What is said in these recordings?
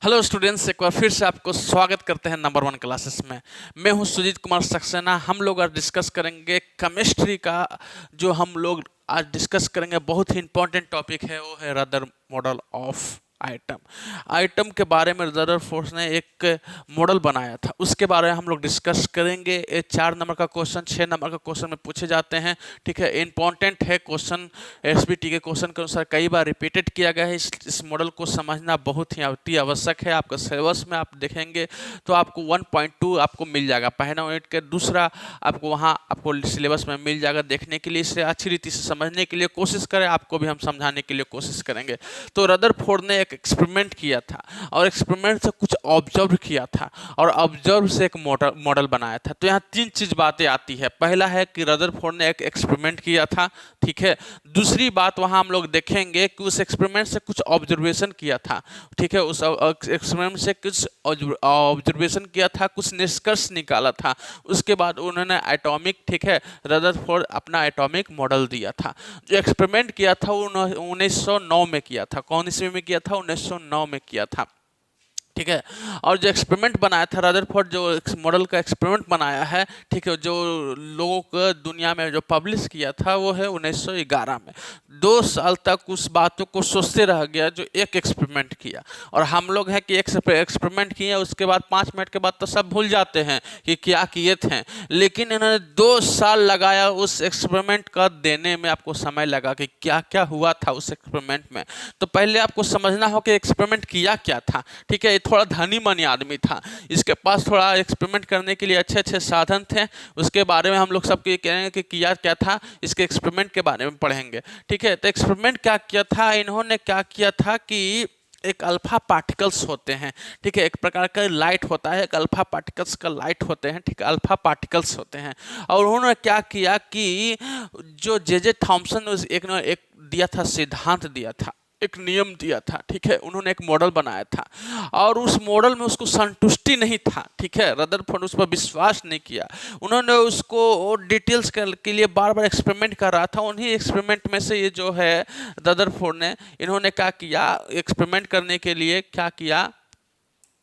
Hello students, एक बार फिर से आपको स्वागत करते हैं नंबर वन क्लासेस में। मैं हूं सुजीत कुमार सक्सेना। हम लोग आज डिस्कस करेंगे केमिस्ट्री का। जो हम लोग आज डिस्कस करेंगे बहुत ही इंपॉर्टेंट टॉपिक है, वो है rather model of item. Item के बारे में रदरफोर्ड ने एक मॉडल बनाया था, उसके बारे में हम लोग डिस्कस करेंगे। ये 4 नंबर का क्वेश्चन 6 नंबर का क्वेश्चन में पूछे जाते हैं। ठीक है, इंपॉर्टेंट है क्वेश्चन। एसबीटी के क्वेश्चन के अनुसार कई बार रिपीटेड किया गया है। इस मॉडल को समझना बहुत ही अति आवश्यक है। आपका सिलेबस में आप देखेंगे तो आपको 1.2 आपको मिल जाएगा पहला यूनिट के। दूसरा आपको वहाँ आपको सिलेबस में मिल जाएगा। देखने के लिए इसे अच्छी रीति से समझने के लिए कोशिश करें, आपको भी हम समझाने के लिए कोशिश करेंगे। तो रदरफोर्ड ने एक एक्सपेरिमेंट किया था और एक्सपेरिमेंट से कुछ ऑब्जर्व किया था और ऑब्जर्व से एक मॉडल बनाया था। तो यहाँ 3 चीज बातें आती है। पहला है कि रदरफोर्ड ने एक एक्सपेरिमेंट किया था, ठीक है। दूसरी बात वहाँ हम लोग देखेंगे कि उस एक्सपेरिमेंट से कुछ ऑब्जर्वेशन किया था, ठीक है। उस एक्सपेरिमेंट से कुछ ऑब्जर्वेशन किया था, कुछ निष्कर्ष निकाला था। उसके बाद उन्होंने एटॉमिक, ठीक है, रदरफोर्ड अपना एटॉमिक मॉडल दिया था। जो एक्सपेरिमेंट किया था वो 1909 में किया था। कौन ईस्वी में किया था? 1909 में किया था, ठीक है। और जो एक्सपेरिमेंट बनाया था रदरफोर्ड, जो मॉडल का एक्सपेरिमेंट बनाया है, ठीक है, जो लोगों को दुनिया में जो पब्लिश किया था वो है 1911 में। 2 साल तक उस बातों को सोचते रह गया जो एक एक्सपेरिमेंट किया। और हम लोग हैं कि एक एक्सपेरिमेंट किए, उसके बाद 5 मिनट के बाद तो सब भूल जाते हैं कि क्या किए थे। लेकिन इन्होंने 2 साल लगाया उस एक्सपेरिमेंट का देने में। आपको समय लगा कि क्या क्या हुआ था उस एक्सपेरिमेंट में। तो पहले आपको समझना हो कि एक्सपेरिमेंट किया क्या था, ठीक है। थोड़ा धनी मनी आदमी था, इसके पास थोड़ा एक्सपेरिमेंट करने के लिए अच्छे अच्छे साधन थे। उसके बारे में हम लोग सबको ये कहेंगे कि किया क्या था, इसके एक्सपेरिमेंट के बारे में पढ़ेंगे, ठीक है। तो एक्सपेरिमेंट क्या किया था, इन्होंने क्या किया था कि एक अल्फा पार्टिकल्स होते हैं, ठीक है, एक प्रकार का लाइट होता है, एक अल्फा पार्टिकल्स का लाइट होते हैं, ठीक है, अल्फा पार्टिकल्स होते हैं। और उन्होंने क्या किया कि जो जे थॉम्सन एक दिया था, सिद्धांत दिया था, एक नियम दिया था, ठीक है। उन्होंने एक मॉडल बनाया था और उस मॉडल में उसको संतुष्टि नहीं था, ठीक है। रदरफोर्ड उस पर विश्वास नहीं किया। उन्होंने उसको डिटेल्स के लिए बार बार एक्सपेरिमेंट कर रहा था। उन्हीं एक्सपेरिमेंट में से ये जो है रदरफोर्ड ने, इन्होंने क्या किया, एक्सपेरिमेंट करने के लिए क्या किया,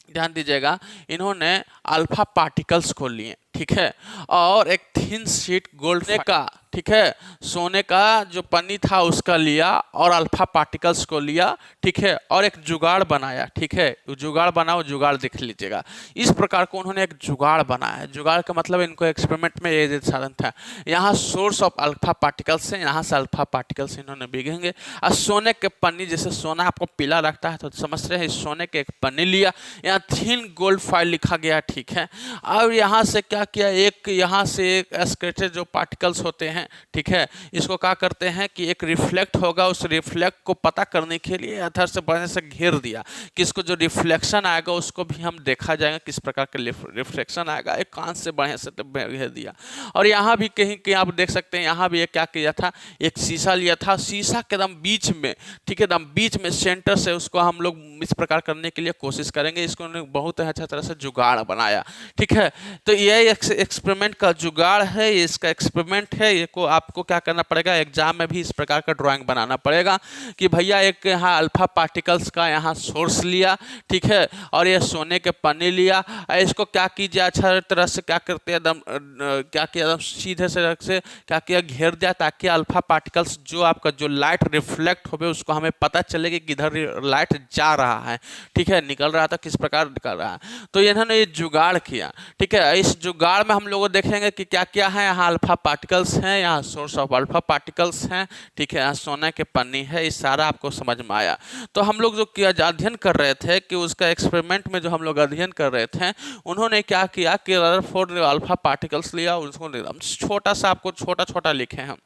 ध्यान दीजिएगा, इन्होंने अल्फा पार्टिकल्स को लिए, ठीक है, और एक थिन शीट गोल्ड का, ठीक है, सोने का जो पन्नी था उसका लिया और अल्फा पार्टिकल्स को लिया, ठीक है, और एक जुगाड़ बनाया, ठीक है। जुगाड़ बनाओ, जुगाड़ देख लीजिएगा। इस प्रकार को उन्होंने एक जुगाड़ बनाया। जुगाड़ का मतलब इनको एक्सपेरिमेंट में ये साधन था, यहाँ सोर्स ऑफ अल्फा पार्टिकल्स है, यहाँ से अल्फा पार्टिकल्स इन्होंने बिगेंगे। और सोने के पन्नी, जैसे सोना आपको पीला लगता है तो समझ रहे हैं, सोने के एक पन्नी लिया, यहाँ थिन गोल्ड फाइल लिखा गया, ठीक है। और यहाँ से क्या किया, एक यहाँ से एक एस्केटेड जो पार्टिकल्स होते हैं, ठीक है, इसको क्या करते हैं कि एक रिफ्लेक्ट होगा, उस रिफ्लेक्ट को पता करने के लिए इधर से बढ़ने से घेर दिया कि इसको जो रिफ्लेक्शन आएगा उसको भी हम देखा जाएगा किस प्रकार का रिफ्लेक्शन आएगा। एक कांच से बढ़ने से घेर दिया। और यहाँ भी कहीं कहीं आप देख सकते हैं, यहाँ भी एक क्या किया था, एक शीशा लिया था, शीशा के एकदम बीच में, ठीक है, एकदम बीच में सेंटर से उसको हम लोग इस प्रकार करने के लिए कोशिश करेंगे। इसको बहुत अच्छा तरह से जुगाड़ बनाया, ठीक है। तो ये एक्सपेरिमेंट का जुगाड़ है, इसका एक्सपेरिमेंट है। ये को आपको क्या करना पड़ेगा, एग्जाम में भी इस प्रकार का ड्राइंग बनाना पड़ेगा कि भैया एक यहाँ अल्फा पार्टिकल्स का यहाँ सोर्स लिया, ठीक है, और ये सोने के पन्नी लिया। इसको क्या कीजिए, अच्छा तरह से क्या करते हैं, एकदम क्या किया, एकदम सीधे से क्या किया, घेर दिया, ताकि अल्फा पार्टिकल्स जो आपका जो लाइट रिफ्लेक्ट हो उसको हमें पता चले कि किधर लाइट जा रहा है, ठीक है, निकल रहा था, किस प्रकार निकल रहा है। तो इन्होंने ये जुगाड़ किया, ठीक है। इस जुगाड़ में हम लोग देखेंगे कि क्या क्या है, यहाँ अल्फा पार्टिकल्स हैं, यहाँ सोर्स ऑफ अल्फा पार्टिकल्स हैं, ठीक है, यहाँ सोने के पन्नी है। इस सारा आपको समझ में आया। तो हम लोग जो किया अध्ययन कर रहे थे कि उसका एक्सपेरिमेंट में जो हम लोग अध्ययन कर रहे थे, उन्होंने क्या किया कि रदरफोर्ड ने अल्फा पार्टिकल्स लिया, उसको एकदम छोटा सा, आपको छोटा छोटा लिखे हैं।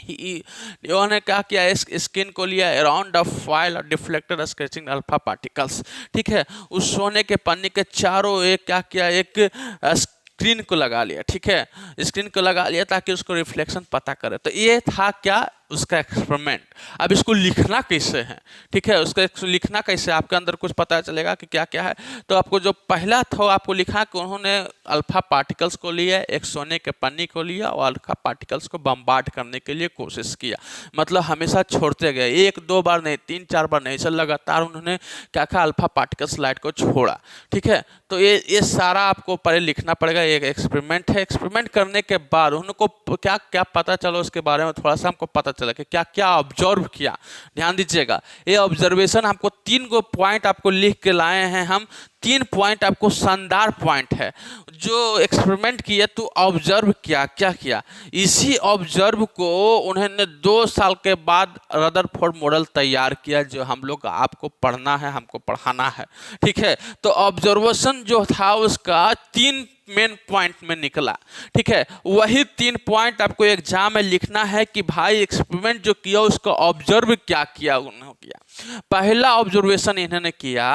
उन्होंने क्या किया, इस स्किन को लिया, अराउंड द फॉइल और डिफ्लेक्टेड स्केचिंग अल्फा पार्टिकल्स, ठीक है। उस सोने के पन्नी के चारों एक क्या किया, एक स्क्रीन को लगा लिया, ठीक है, स्क्रीन को लगा लिया ताकि उसको रिफ्लेक्शन पता करे। तो ये था क्या, उसका एक्सपेरिमेंट। अब इसको लिखना कैसे है, ठीक है, उसका लिखना कैसे, आपके अंदर कुछ पता चलेगा कि क्या क्या है। तो आपको जो पहला था आपको लिखा कि उन्होंने अल्फा पार्टिकल्स को लिया, एक सोने के पन्नी को लिया और अल्फा पार्टिकल्स को बम्बार्ड करने के लिए कोशिश किया। मतलब हमेशा छोड़ते गए, एक दो बार नहीं, तीन चार बार नहीं, ऐसा लगातार उन्होंने क्या कहा, अल्फा पार्टिकल्स लाइट को छोड़ा। ठीक है, तो ये सारा आपको पहले लिखना पड़ेगा। एक एक्सपेरिमेंट है, एक्सपेरिमेंट करने के बाद उनको क्या क्या पता चला उसके बारे में थोड़ा सा हमको पता चला कि क्या क्या ऑब्जर्व किया। ध्यान दीजिएगा, ये ऑब्जर्वेशन हमको 3 गो पॉइंट आपको लिख के लाए हैं हम। 3 पॉइंट आपको शानदार पॉइंट है जो एक्सपेरिमेंट किया तो ऑब्जर्व किया, क्या किया, इसी ऑब्जर्व को उन्होंने 2 साल के बाद रदरफोर्ड मॉडल तैयार किया जो हम लोग आपको पढ़ना है, हमको पढ़ाना है। ठीक है, तो ऑब्जर्वेशन जो था उसका 3 मेन पॉइंट में निकला। ठीक है, वही 3 पॉइंट आपको एग्जाम में लिखना है कि भाई एक्सपेरिमेंट जो किया उसको ऑब्जर्व क्या किया उन्होंने किया। पहला ऑब्जर्वेशन इन्होंने किया,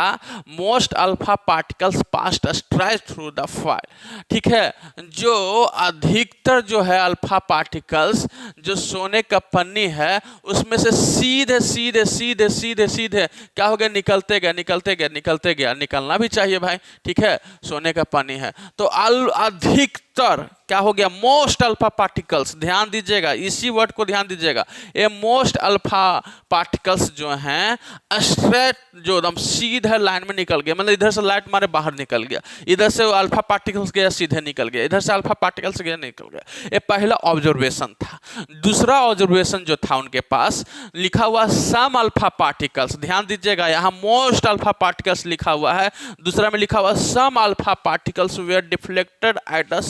most alpha particles past stretch through the foil. ठीक है, जो अधिकतर जो है अल्फा पार्टिकल्स जो सोने का पन्नी है उसमें से सीधे सीधे सीधे सीधे सीधे क्या हो गया, निकलते गए निकलते गए निकलते गया। निकलना भी चाहिए भाई, ठीक है, सोने का पन्नी है तो अधिकतर क्या हो गया, मोस्ट अल्फा पार्टिकल्स। ध्यान दीजिएगा, इसी वर्ड को ध्यान दीजिएगा, ये मोस्ट अल्फा पार्टिकल्स जो हैं स्ट्रेट जो एकदम सीधे लाइन में निकल गया, मतलब इधर से लाइट मारे बाहर निकल गया, इधर से अल्फा पार्टिकल्स गया सीधे निकल गया, इधर से अल्फा पार्टिकल्स गया निकल गया। ये पहला ऑब्जर्वेशन था। दूसरा ऑब्जर्वेशन जो था उनके पास लिखा हुआ सम अल्फा पार्टिकल्स। ध्यान दीजिएगा, यहाँ मोस्ट अल्फा पार्टिकल्स लिखा हुआ है, दूसरा में लिखा हुआ some alpha particles were deflected at a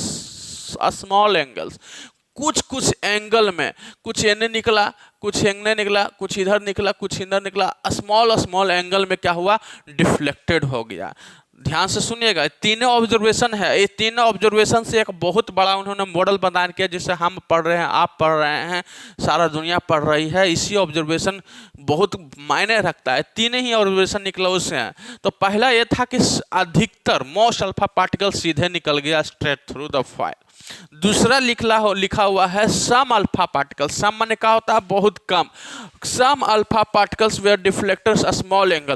small angles. कुछ कुछ एंगल में, कुछ एने निकला, कुछ एंगने निकला, कुछ इधर निकला, कुछ इधर निकला, स्मॉल एंगल में क्या हुआ, डिफ्लेक्टेड हो गया। ध्यान से सुनिएगा, तीनों ऑब्जर्वेशन है, ये तीनों ऑब्जर्वेशन से एक बहुत बड़ा उन्होंने मॉडल प्रदान किया जिसे हम पढ़ रहे हैं, आप पढ़ रहे हैं, सारा दुनिया पढ़ रही है। इसी ऑब्जर्वेशन बहुत मायने रखता है, तीन ही ऑब्जर्वेशन निकला उससे हैं। तो पहला ये था कि अधिकतर मोस्ट अल्फा पार्टिकल सीधे निकल गया स्ट्रेट थ्रू द फॉइल। दूसरा लिखा हुआ है सम अल्फा पार्टिकल्स। सम माने क्या होता है, बहुत कम। Some alpha particles were deflectors small angle,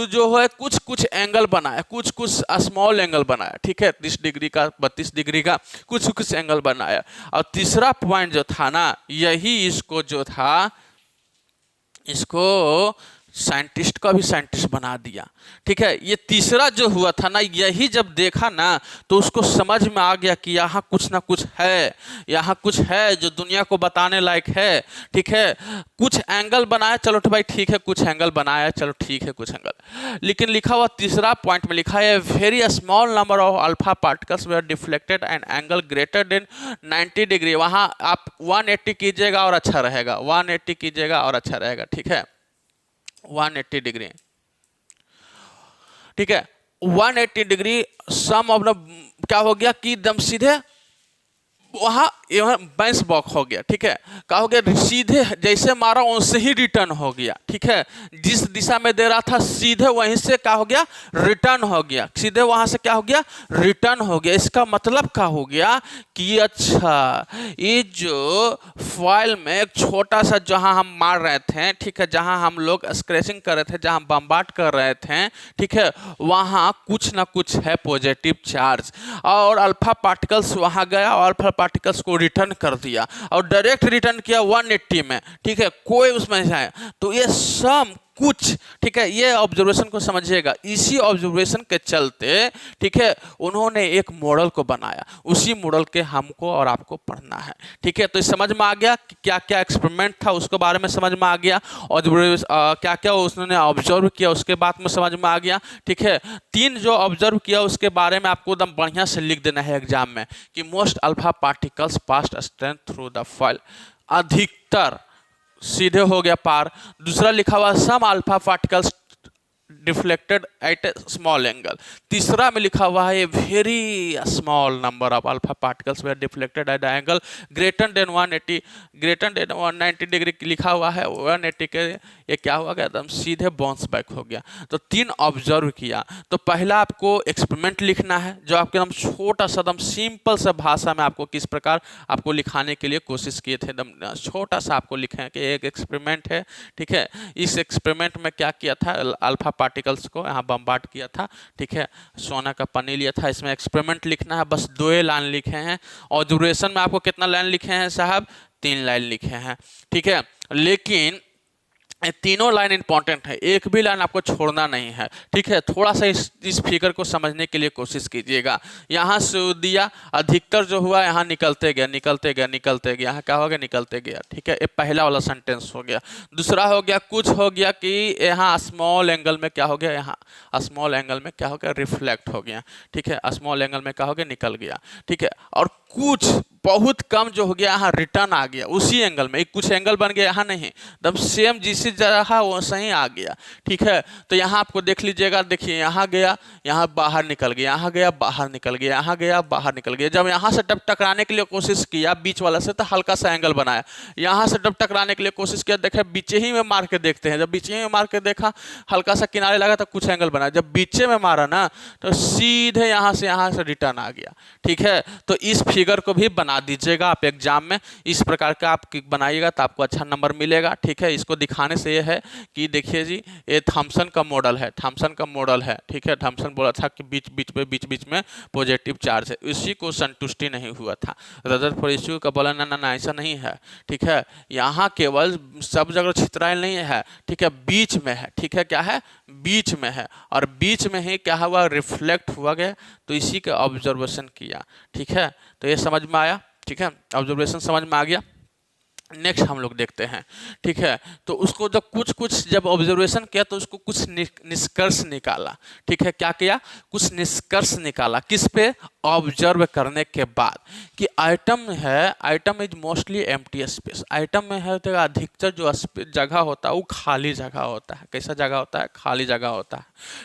जो है कुछ कुछ एंगल बनाया, कुछ कुछ स्मॉल एंगल बनाया। ठीक है, 30 डिग्री का, 32 डिग्री का, कुछ कुछ एंगल बनाया। और तीसरा पॉइंट जो था ना, यही इसको जो था, इसको साइंटिस्ट का भी साइंटिस्ट बना दिया। ठीक है, ये तीसरा जो हुआ था ना, यही जब देखा ना तो उसको समझ में आ गया कि यहाँ कुछ ना कुछ है, यहाँ कुछ है जो दुनिया को बताने लायक है। ठीक है, कुछ एंगल बनाया, चलो भाई ठीक है, कुछ एंगल बनाया, चलो ठीक है कुछ एंगल, लेकिन लिखा हुआ तीसरा पॉइंट में लिखा है very small number of alpha particles were deflected and angle greater than 90 डिग्री। वहाँ आप 180 कीजिएगा और अच्छा रहेगा, 180 कीजिएगा और अच्छा रहेगा। ठीक है, 180 डिग्री, ठीक है, 180 डिग्री सम ऑफ द क्या हो गया कि एकदम सीधे वहाँ बैंस बॉक हो गया। ठीक है, क्या हो गया, सीधे जैसे मारा वैसे ही रिटर्न हो गया। ठीक है, जिस दिशा में दे रहा था सीधे वहीं से क्या हो गया, रिटर्न हो गया, सीधे वहाँ से क्या हो गया, रिटर्न हो गया। इसका मतलब क्या हो गया कि अच्छा ये जो फॉइल में एक छोटा सा जहाँ हम मार रहे थे, ठीक है, जहाँ हम लोग स्क्रैचिंग कर रहे थे, जहाँ बम्बार्ड कर रहे थे, ठीक है, वहाँ कुछ ना कुछ है पॉजिटिव चार्ज, और अल्फा पार्टिकल्स वहाँ गया और अल्फा पार्टिकल्स को रिटर्न कर दिया और डायरेक्ट रिटर्न किया 180 में। ठीक है, कोई उसमें है, तो ये सम कुछ, ठीक है, ये ऑब्जर्वेशन को समझिएगा। इसी ऑब्जर्वेशन के चलते, ठीक है, उन्होंने एक मॉडल को बनाया, उसी मॉडल के हमको और आपको पढ़ना है। ठीक है, तो समझ में आ गया कि क्या क्या एक्सपेरिमेंट था उसके बारे में समझ में आ गया, और क्या क्या उन्होंने ऑब्जर्व किया उसके बाद में समझ में आ गया। ठीक है, 3 जो ऑब्जर्व किया उसके बारे में आपको एकदम बढ़िया से लिख देना है एग्जाम में कि most alpha particles passed straight through the foil, अधिकतर सीधे हो गया पार। दूसरा लिखा हुआ some alpha particles deflected at a small angle. तीसरा में लिखा हुआ है a very small number of alpha particles were deflected at the angle greater than 180 greater than 190 degree लिखा हुआ है। 180 के ये क्या हुआ गया, एकदम सीधे बाउंस बैक हो गया। तो 3 ऑब्जर्व किया। तो पहला आपको एक्सपेरिमेंट लिखना है जो आपके एकदम छोटा सा एकदम सिंपल सा भाषा में आपको किस प्रकार आपको लिखाने के लिए कोशिश किए थे। एकदम छोटा सा आपको लिखें कि एक एक्सपेरिमेंट है, ठीक है। इस एक्सपेरिमेंट में क्या किया था, अल्फा पार्टिकल्स को यहाँ बम्बार्ड किया था, ठीक है। सोना का पन्नी लिया था। इसमें एक्सपेरिमेंट लिखना है, बस 2 लाइन लिखे हैं। और ड्यूरेशन में आपको कितना लाइन लिखे हैं साहब, 3 लाइन लिखे हैं, ठीक है। लेकिन तीनों लाइन इंपॉर्टेंट है, एक भी लाइन आपको छोड़ना नहीं है, ठीक है। थोड़ा सा इस फिगर को समझने के लिए कोशिश कीजिएगा। यहाँ से दिया, अधिकतर जो हुआ यहाँ निकलते गया निकलते गया निकलते गया, यहाँ क्या हो गया, निकलते गया, ठीक है। ये पहला वाला सेंटेंस हो गया। दूसरा हो गया, कुछ हो गया कि यहाँ स्मॉल एंगल में क्या हो गया, यहाँ स्मॉल एंगल में क्या हो गया, रिफ्लेक्ट हो गया, ठीक है। स्मॉल एंगल में क्या हो गया, निकल गया, ठीक है। और कुछ बहुत कम जो हो गया यहाँ रिटर्न आ गया उसी एंगल में, एक कुछ एंगल बन गया, यहाँ नहीं, एकदम सेम जिस जगह वो सही आ गया, ठीक है। तो यहाँ आपको देख लीजिएगा, देखिए यहाँ गया, यहाँ बाहर निकल गया, यहाँ गया बाहर निकल गया, यहाँ गया बाहर निकल गया। जब यहाँ से जब टकराने के लिए कोशिश किया बीच वाला से, तो हल्का सा एंगल बनाया। यहाँ से जब टकराने के लिए कोशिश किया, देखे बीचे ही में मार के देखते हैं, जब बीचे में मार के देखा हल्का सा किनारे लगा तो कुछ एंगल बनाया, जब बीचे में मारा ना तो सीधे यहाँ से रिटर्न आ गया, ठीक है। तो इस फिगर को भी बना दीजिएगा आप एग्जाम में, इस प्रकार का आप बनाइएगा तो आपको अच्छा नंबर मिलेगा, ठीक है। इसको दिखाने से ये है कि देखिए जी, ये थॉमसन का मॉडल है, थॉमसन का मॉडल है, ठीक है। थॉमसन बोला था कि बीच बीच में पॉजिटिव चार्ज है, इसी को संतुष्टि नहीं हुआ था। रदरफोर्ड इश्यू का बोला ना ऐसा नहीं है, ठीक है। यहाँ केवल सब जगह छितराइल नहीं है, ठीक है, बीच में है, ठीक है। क्या है, बीच में है, और बीच में ही क्या हुआ, रिफ्लेक्ट हुआ गया। तो इसी का ऑब्जर्वेशन किया, ठीक है। तो ये समझ में आया, ठीक है, ऑब्जर्वेशन समझ में आ गया। नेक्स्ट हम लोग देखते हैं, ठीक है। तो उसको जब कुछ जब ऑब्जर्वेशन किया तो उसको कुछ निष्कर्ष निकाला, ठीक है। क्या किया, कुछ निष्कर्ष निकाला, किस पे, ऑब्जर्व करने के बाद कि आइटम है, item is mostly empty space. Item में है तो अधिकतर जो जगह होता है वो खाली जगह होता है। कैसा जगह होता है, खाली जगह होता है,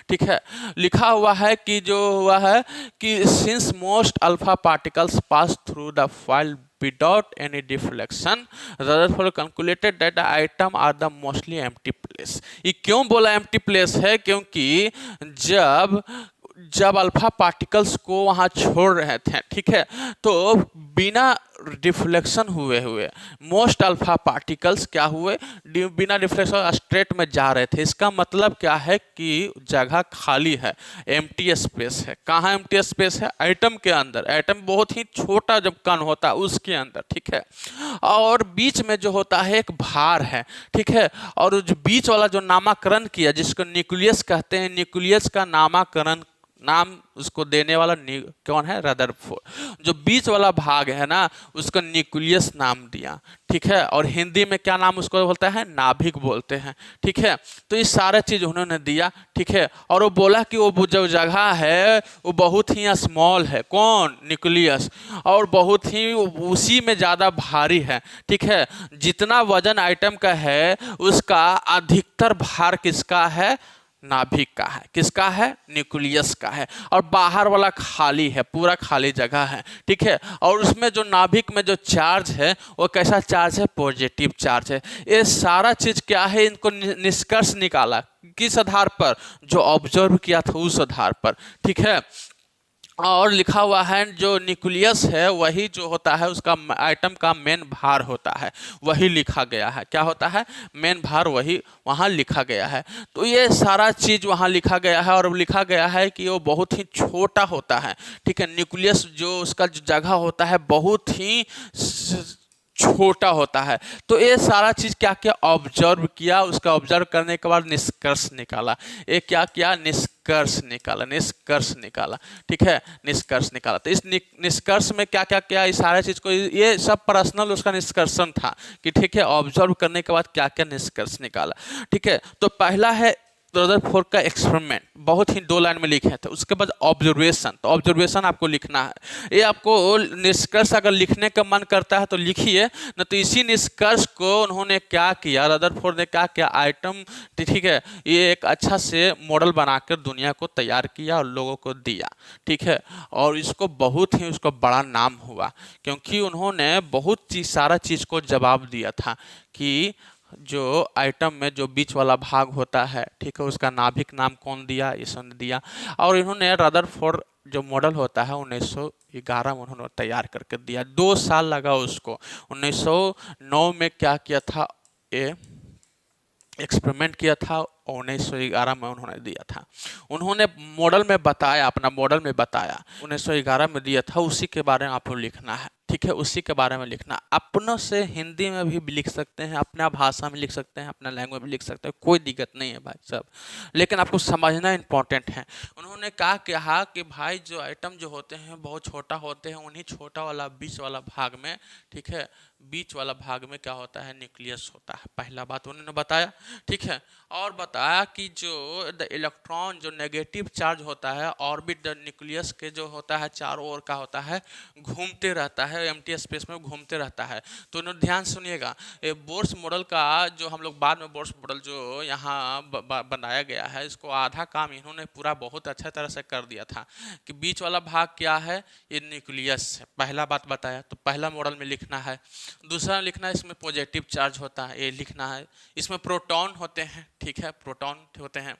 ठीक है। लिखा हुआ है कि जो हुआ है कि since most alpha particles pass through the foil without any deflection, Rutherford concluded that the atom are the mostly empty place। ये क्यों बोला empty place है, क्योंकि जब अल्फा पार्टिकल्स को वहाँ छोड़ रहे थे, ठीक है, तो बिना डिफ्लेक्शन हुए मोस्ट अल्फा पार्टिकल्स क्या हुए, बिना डिफ्लेक्शन स्ट्रेट में जा रहे थे। इसका मतलब क्या है कि जगह खाली है, एम्प्टी स्पेस है। कहाँ एम्प्टी स्पेस है, एटम के अंदर। एटम बहुत ही छोटा जब कण होता है उसके अंदर, ठीक है। और बीच में जो होता है एक भार है, ठीक है। और जो बीच वाला जो नामकरण किया जिसको न्यूक्लियस कहते हैं, न्यूक्लियस का नामकरण, नाम उसको देने वाला कौन है, रदरफोर्ड। जो बीच वाला भाग है ना उसको न्यूक्लियस नाम दिया, ठीक है। और हिंदी में क्या नाम उसको बोलता है, नाभिक बोलते हैं, ठीक है। तो ये सारा चीज उन्होंने दिया, ठीक है। और वो बोला कि वो जो जगह है वो बहुत ही स्मॉल है, कौन, न्यूक्लियस, और बहुत ही उसी में ज़्यादा भारी है, ठीक है। जितना वजन आइटम का है उसका अधिकतर भार किसका है, नाभिक का है। किसका है, न्यूक्लियस का है। और बाहर वाला खाली है, पूरा खाली जगह है, ठीक है। और उसमें जो नाभिक में जो चार्ज है वो कैसा चार्ज है, पॉजिटिव चार्ज है। ये सारा चीज क्या है, इनको निष्कर्ष निकाला किस आधार पर, जो ऑब्जर्व किया था उस आधार पर, ठीक है। और लिखा हुआ है जो न्यूक्लियस है वही जो होता है उसका आइटम का मेन भार होता है, वही लिखा गया है। क्या होता है, मेन भार, वही वहाँ लिखा गया है। तो ये सारा चीज़ वहाँ लिखा गया है। और लिखा गया है कि वो बहुत ही छोटा होता है, ठीक है। न्यूक्लियस जो उसका जो जगह होता है बहुत ही छोटा होता है। तो ये सारा चीज क्या किया, ऑब्जर्व किया। उसका ऑब्जर्व करने के बाद निष्कर्ष निकाला। ये क्या किया, निष्कर्ष निकाला, निष्कर्ष निकाला, ठीक है, निष्कर्ष निकाला। तो इस निष्कर्ष में क्या क्या किया, इस सारे चीज को, ये सब पर्सनल उसका निष्कर्षण था कि ठीक है, ऑब्जर्व करने के बाद क्या क्या निष्कर्ष निकाला, ठीक है। तो पहला है रदरफोर्ड का एक्सपेरिमेंट बहुत ही 2 लाइन में लिखे थे। उसके बाद ऑब्जर्वेशन, तो ऑब्जर्वेशन आपको लिखना है। ये आपको निष्कर्ष अगर लिखने का मन करता है तो लिखिए, न तो इसी निष्कर्ष को उन्होंने क्या किया, रदरफोर्ड ने क्या किया, आइटम, ठीक है, ये एक अच्छा से मॉडल बनाकर दुनिया को तैयार किया और लोगों को दिया, ठीक है। और इसको बहुत ही उसको बड़ा नाम हुआ, क्योंकि उन्होंने बहुत सारा चीज़ को जवाब दिया था कि जो आइटम में जो बीच वाला भाग होता है, ठीक है, उसका नाभिक नाम कौन दिया, इसने दिया। और इन्होंने रदरफोर्ड जो मॉडल होता है 1911 में उन्होंने तैयार करके दिया। 2 साल लगा उसको। 1909 में क्या किया था, ये एक्सपेरिमेंट किया था, 1911 में उन्होंने दिया था। उन्होंने मॉडल में बताया, अपना मॉडल में बताया, 1911 में दिया था। उसी के बारे में आपको लिखना है, ठीक है, उसी के बारे में लिखना। अपनों से हिंदी में भी लिख सकते हैं, अपना भाषा में लिख सकते हैं, अपना लैंग्वेज में लिख सकते हैं, कोई दिक्कत नहीं है भाई साहब, लेकिन आपको समझना इंपॉर्टेंट है। उन्होंने कहा कि भाई जो आइटम जो होते हैं बहुत छोटा होते हैं, उन्हीं छोटा वाला बीच वाला भाग में, ठीक है, बीच वाला भाग में क्या होता है, न्यूक्लियस होता है। पहला बात उन्होंने बताया, ठीक है। और बताया कि जो द इलेक्ट्रॉन जो नेगेटिव चार्ज होता है, ऑर्बिट द न्यूक्लियस के जो होता है चारों ओर का होता है, घूमते रहता है, एम्प्टी स्पेस में घूमते रहता है। तो उन्होंने ध्यान सुनिएगा, ये बोर्स मॉडल का जो हम लोग बाद में बोर्स मॉडल जो यहाँ बनाया गया है, इसको आधा काम इन्होंने पूरा बहुत अच्छा तरह से कर दिया था कि बीच वाला भाग क्या है, ये न्यूक्लियस है। पहला बात बताया, तो पहला मॉडल में लिखना है। दूसरा लिखना है, इसमें पॉजिटिव चार्ज होता है, ये लिखना है। इसमें प्रोटॉन होते हैं, ठीक है, प्रोटॉन होते हैं,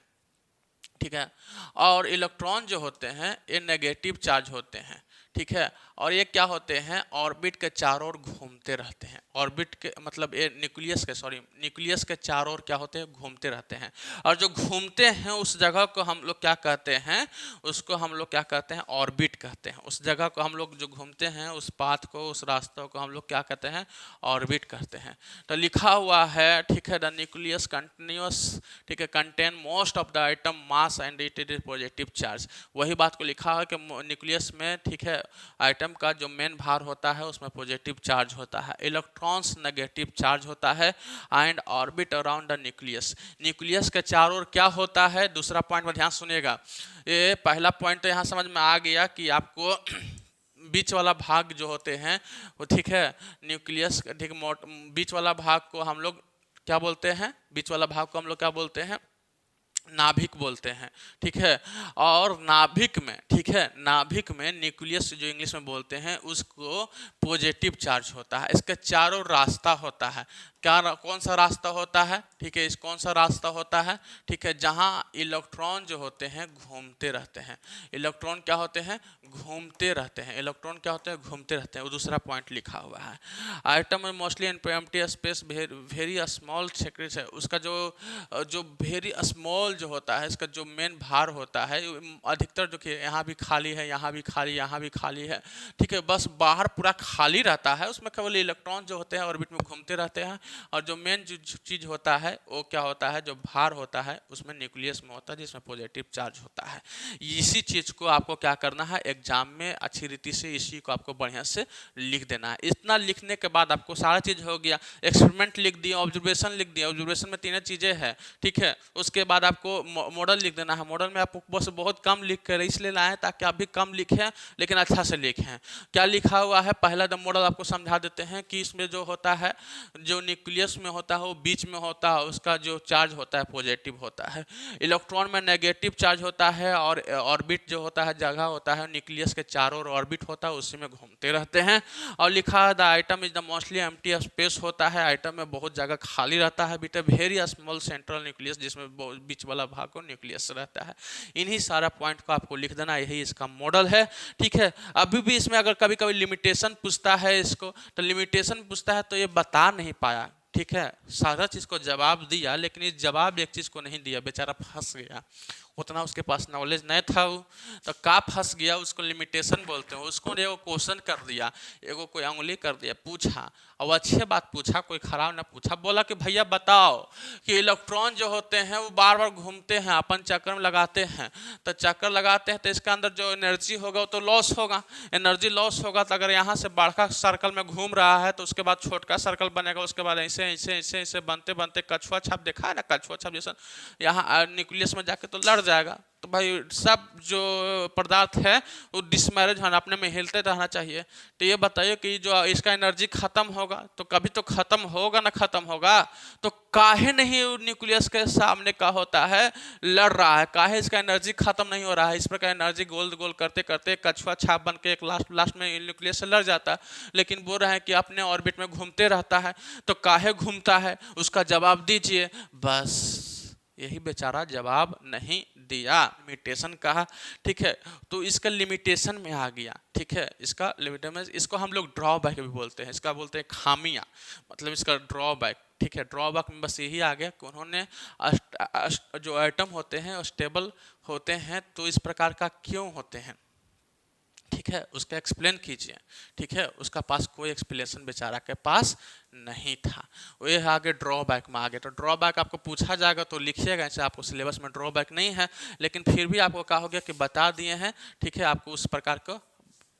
ठीक है। और इलेक्ट्रॉन जो होते हैं ये नेगेटिव चार्ज होते हैं, ठीक है। और ये क्या होते हैं, ऑर्बिट के चारों ओर घूमते रहते हैं। ऑर्बिट के मतलब ये न्यूक्लियस के चारों ओर क्या होते हैं, घूमते रहते हैं। और जो घूमते हैं उस जगह को हम लोग क्या कहते हैं, उसको हम लोग क्या कहते हैं, ऑर्बिट कहते हैं। उस जगह को हम लोग जो घूमते हैं, उस पाथ को, उस रास्ते को हम लोग क्या कहते हैं, ऑर्बिट कहते हैं। तो लिखा हुआ है, ठीक है, द न्यूक्लियस कंटिन्यूस, ठीक है, contain most of the item mass and it is positive charge. वही बात को लिखा है कि न्यूक्लियस में, ठीक है, आइटम का जो मेन भार होता है उसमें पॉजिटिव चार्ज होता है, इलेक्ट्रॉन्स नेगेटिव चार्ज होता है, and orbit around the nucleus. Nucleus के चारों ओर क्या होता है, दूसरा पॉइंट में ध्यान सुनिएगा। ये पहला पॉइंट तो यहाँ समझ में आ गया कि आपको बीच वाला भाग जो होते हैं वो, ठीक है, न्यूक्लियस, ठीक, बीच वाला भाग को हम लोग क्या बोलते हैं, बीच वाला भाग को हम लोग क्या बोलते हैं, नाभिक बोलते हैं, ठीक है। और नाभिक में, ठीक है, नाभिक में न्यूक्लियस जो इंग्लिश में बोलते हैं उसको पॉजिटिव चार्ज होता है। इसके चारों रास्ता होता है, क्या, कौन सा रास्ता होता है, ठीक है, इस कौन सा रास्ता होता है, ठीक है, जहां इलेक्ट्रॉन जो होते हैं घूमते रहते हैं। इलेक्ट्रॉन क्या होते हैं, घूमते रहते हैं। इलेक्ट्रॉन क्या होते हैं, घूमते रहते हैं। वो दूसरा पॉइंट लिखा हुआ है। आइटम में mostly empty space very small secret है। उसका जो वेरी स्मॉल जो होता है, इसका जो मेन भार होता है, अधिकतर जो कि यहाँ भी खाली है, यहाँ भी खाली, यहाँ भी खाली है, ठीक है, बस बाहर पूरा खाली रहता है। उसमें केवल इलेक्ट्रॉन जो होते हैं ऑर्बिट में घूमते रहते हैं। और जो मेन जो चीज़ होता है वो क्या होता है, जो भार होता है उसमें न्यूक्लियस में होता है, जिसमें पॉजिटिव चार्ज होता है। इसी चीज़ को आपको क्या करना है, एग्जाम में अच्छी रीति से इसी को आपको बढ़िया से लिख देना है। इतना लिखने के बाद आपको सारा चीज़ हो गया। एक्सपेरिमेंट लिख दिया, ऑब्जर्वेशन लिख दिया, ऑब्जर्वेशन में 3 चीज़ें हैं, ठीक है। उसके बाद आपको मॉडल लिख देना है। मॉडल में आपको बस बहुत कम लिख कर इसलिए लाए ताकि आप भी कम लिखें लेकिन अच्छा से लिखें। क्या लिखा हुआ है, पहला द मॉडल आपको समझा देते हैं कि इसमें जो होता है, जो न्यूक्लियस में होता है वो बीच में होता है, उसका जो चार्ज होता है पॉजिटिव होता है। इलेक्ट्रॉन में नेगेटिव चार्ज होता है। और ऑर्बिट जो होता है, जगह होता है, न्यूक्लियस के चारों ओर ऑर्बिट होता है, उसी में घूमते रहते हैं। और लिखा है the item is the mostly empty space होता है। आइटम में बहुत जगह खाली रहता है, bit very small central nucleus, जिसमें बीच वाला भाग को न्यूक्लियस रहता है। इन्हीं सारा पॉइंट को आपको लिख देना, यही इसका मॉडल है, ठीक है। अभी भी इसमें अगर कभी कभी लिमिटेशन पूछता है इसको, तो लिमिटेशन पूछता है तो ये बता नहीं पाया, ठीक है। सारा चीज़ को जवाब दिया लेकिन इस जवाब एक चीज़ को नहीं दिया, बेचारा फंस गया। उतना उसके पास नॉलेज नहीं था वो, तो का फंस गया, उसको लिमिटेशन बोलते हैं। उसको एगो क्वेश्चन कर दिया, एगो कोई उंगली कर दिया, पूछा और अच्छे बात पूछा, कोई खराब ना पूछा। बोला कि भैया बताओ कि इलेक्ट्रॉन जो होते हैं वो बार बार घूमते हैं, अपन चक्कर में लगाते हैं, तो चक्कर लगाते हैं तो इसका अंदर जो एनर्जी होगा वो तो लॉस होगा। एनर्जी लॉस होगा तो अगर यहाँ से बड़का सर्कल में घूम रहा है तो उसके बाद छोटका सर्कल बनेगा, उसके बाद ऐसे ऐसे ऐसे ऐसे बनते बनते कछुआ छाप देखा है ना, कछुआ छाप जैसा यहाँ न्यूक्लियस में जाके तो लड़ जाएगा। तो भाई सब जो पदार्थ है वो डिसमैरेज होना, अपने में हिलते रहना चाहिए। तो ये बताइए कि जो इसका एनर्जी खत्म होगा तो कभी तो खत्म होगा ना, खत्म होगा तो काहे नहीं न्यूक्लियस के सामने का होता है लड़ रहा है, काहे इसका एनर्जी खत्म नहीं हो रहा है। इस प्रकार एनर्जी गोल गोल करते करते कछुआ छाप बन के एक लास्ट में न्यूक्लियस से लड़ जाता है, लेकिन बोल रहे हैं कि अपने ऑर्बिट में घूमते रहता है। तो काहे घूमता है उसका जवाब दीजिए। बस यही बेचारा जवाब नहीं दिया, लिमिटेशन कहा। ठीक है, तो इसका लिमिटेशन में आ गया। ठीक है, इसका लिमिटेशन, इसको हम लोग ड्रॉबैक भी बोलते हैं, इसका बोलते हैं खामियां, मतलब इसका ड्रॉबैक। ठीक है, ड्रॉबैक में बस यही आ गया कि उन्होंने जो एटम होते हैं स्टेबल होते हैं, तो इस प्रकार का क्यों होते हैं। ठीक है, उसका एक्सप्लेन कीजिए। ठीक है, उसका पास कोई एक्सप्लेनेशन बेचारा के पास नहीं था, वो आगे ड्रॉबैक में आ गया। तो ड्रॉबैक आपको पूछा जाएगा तो लिखिएगा, ऐसे आपको सिलेबस में ड्रॉबैक नहीं है, लेकिन फिर भी आपको कहा हो गया कि बता दिए हैं। ठीक है, आपको उस प्रकार को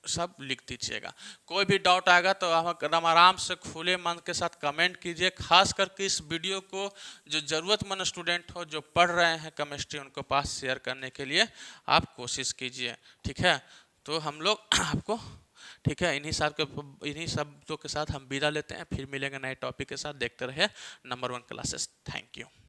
सब लिख दीजिएगा। कोई भी डाउट आएगा तो आप एकदम आराम से खुले मन के साथ कमेंट कीजिए। खास करके इस वीडियो को जो ज़रूरतमंद स्टूडेंट हो, जो पढ़ रहे हैं केमिस्ट्री, उनको पास शेयर करने के लिए आप कोशिश कीजिए। ठीक है, तो हम लोग आपको, ठीक है, इन्हीं शब्दों के साथ हम विदा लेते हैं, फिर मिलेंगे नए टॉपिक के साथ। देखते रहे नंबर 1 क्लासेस। Thank you.